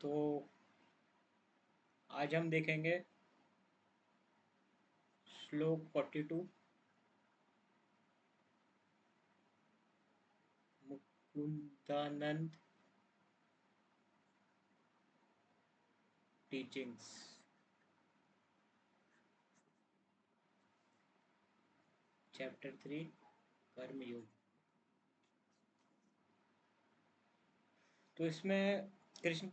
तो आज हम देखेंगे श्लोक 42 मुकुंदानंद टीचिंग्स चैप्टर 3 कर्मयोग। तो इसमें कृष्ण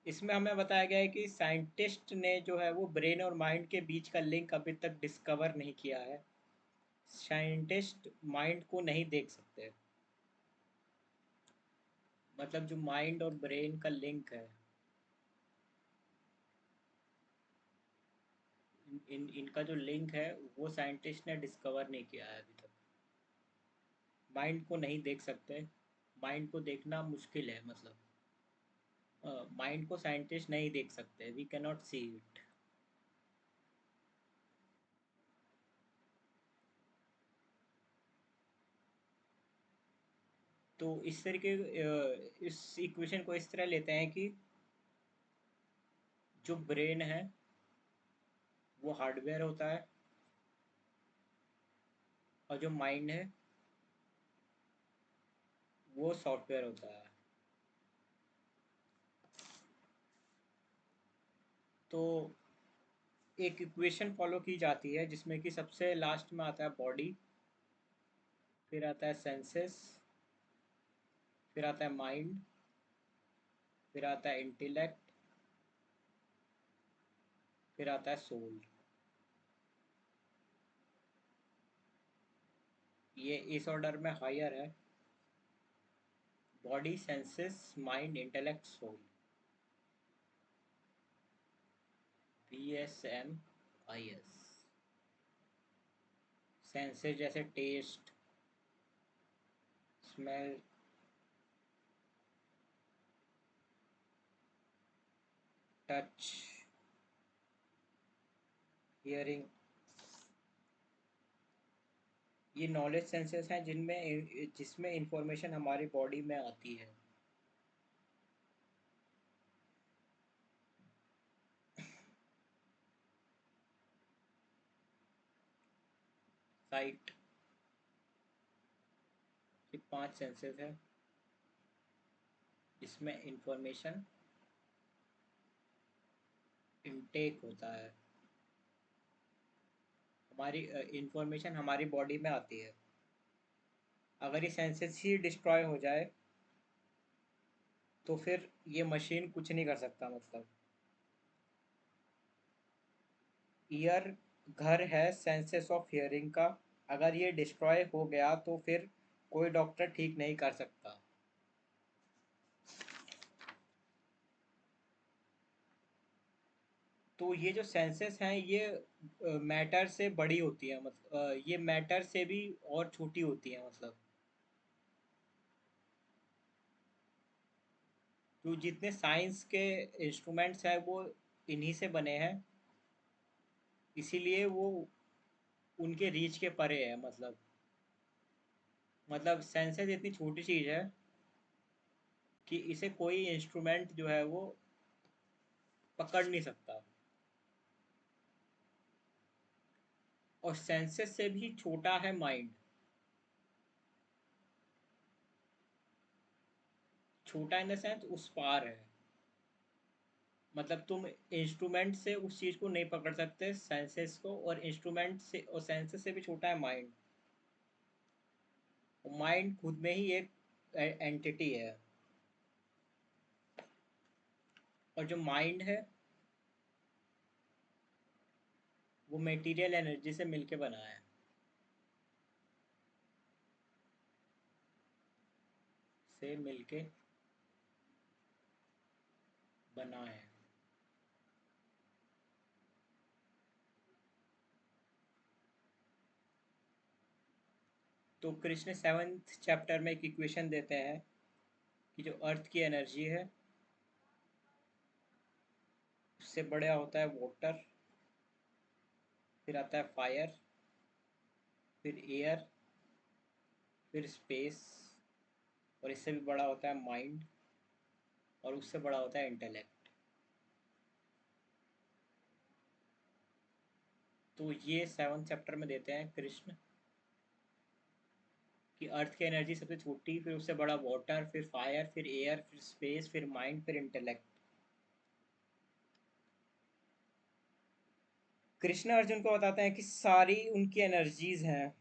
इसमें हमें बताया गया है कि साइंटिस्ट ने जो है वो ब्रेन और माइंड के बीच का लिंक अभी तक डिस्कवर नहीं किया है। साइंटिस्ट माइंड को नहीं देख सकते, मतलब जो माइंड और ब्रेन का लिंक है, इनका जो लिंक है वो साइंटिस्ट ने डिस्कवर नहीं किया है अभी तक। माइंड को नहीं देख सकते, माइंड को देखना मुश्किल है, मतलब माइंड को साइंटिस्ट नहीं देख सकते, we can not see it. तो इस तरीके इस इक्वेशन को इस तरह लेते हैं कि जो ब्रेन है वो हार्डवेयर होता है और जो माइंड है वो सॉफ्टवेयर होता है। तो एक इक्वेशन फॉलो की जाती है जिसमें कि सबसे लास्ट में आता है बॉडी, फिर आता है सेंसेस, फिर आता है माइंड, फिर आता है इंटेलेक्ट, फिर आता है सोल। ये इस ऑर्डर में हायर है: body, senses, mind, intellect, soul. PSMIS। Senses जैसे टेस्ट, स्मेल, टच, हियरिंग, ये नॉलेज सेंसेस हैं जिसमें इंफॉर्मेशन हमारी बॉडी में आती है। साइट, ये 5 सेंसेस है जिसमें इंफॉर्मेशन इनटेक होता है, हमारी इंफॉर्मेशन हमारी बॉडी में आती है। अगर ये सेंसेस ही डिस्ट्रॉय हो जाए तो फिर ये मशीन कुछ नहीं कर सकता, मतलब ईयर घर है सेंसेस ऑफ हियरिंग का, अगर ये डिस्ट्रॉय हो गया तो फिर कोई डॉक्टर ठीक नहीं कर सकता। तो ये जो सेंसेस हैं ये मैटर से बड़ी होती है, मतलब ये मैटर से भी और छोटी होती है, मतलब जो जितने साइंस के इंस्ट्रूमेंट्स हैं वो इन्हीं से बने हैं, इसीलिए वो उनके रीच के परे है। मतलब सेंसेस इतनी छोटी चीज़ है कि इसे कोई इंस्ट्रूमेंट जो है वो पकड़ नहीं सकता। और सेंसेस से भी छोटा है माइंड। छोटा इन द सेंस उस पार है, मतलब तुम इंस्ट्रूमेंट से उस चीज़ को नहीं पकड़ सकते सेंसेस को, और इंस्ट्रूमेंट से और सेंसेस से भी छोटा है माइंड। माइंड खुद में ही एक एंटिटी है, और जो माइंड है वो मटेरियल एनर्जी से मिलके बना है, से मिलके बना है। तो कृष्ण 7th चैप्टर में एक इक्वेशन देते हैं कि जो अर्थ की एनर्जी है उससे बड़ा होता है वाटर, फिर आता है फायर, फिर एयर, फिर स्पेस, और इससे भी बड़ा होता है माइंड, और उससे बड़ा होता है इंटेलेक्ट। तो ये 7th चैप्टर में देते हैं कृष्ण कि अर्थ की एनर्जी सबसे छोटी, फिर उससे बड़ा वाटर, फिर फायर, फिर एयर, फिर स्पेस, फिर माइंड, फिर इंटेलेक्ट। कृष्ण अर्जुन को बताते हैं कि सारी उनकी एनर्जीज हैं,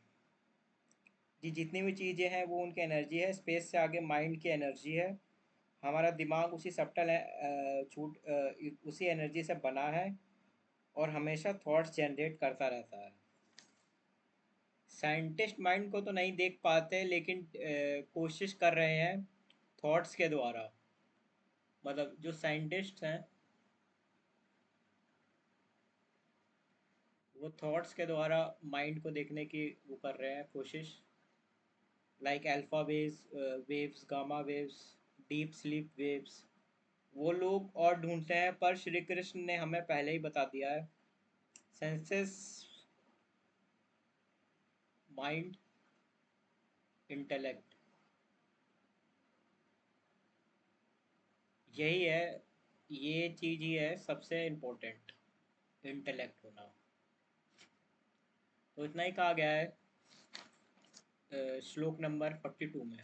जी जितनी भी चीज़ें हैं वो उनकी एनर्जी है। स्पेस से आगे माइंड की एनर्जी है। हमारा दिमाग उसी सब्टल उसी एनर्जी से बना है और हमेशा थॉट्स जनरेट करता रहता है। साइंटिस्ट माइंड को तो नहीं देख पाते, लेकिन कोशिश कर रहे हैं थॉट्स के द्वारा। मतलब जो साइंटिस्ट हैं वो थॉट्स के द्वारा माइंड को देखने की वो कर रहे हैं कोशिश। Like alpha waves, waves, gamma waves, deep sleep waves, वो लोग और ढूंढते हैं, पर श्री कृष्ण ने हमें पहले ही बता दिया है। सेंसेस, माइंड, इंटेलेक्ट, यही है, ये चीज़ ही है सबसे इम्पोर्टेंट, इंटेलेक्ट होना। तो इतना ही कहा गया है श्लोक नंबर 42 में।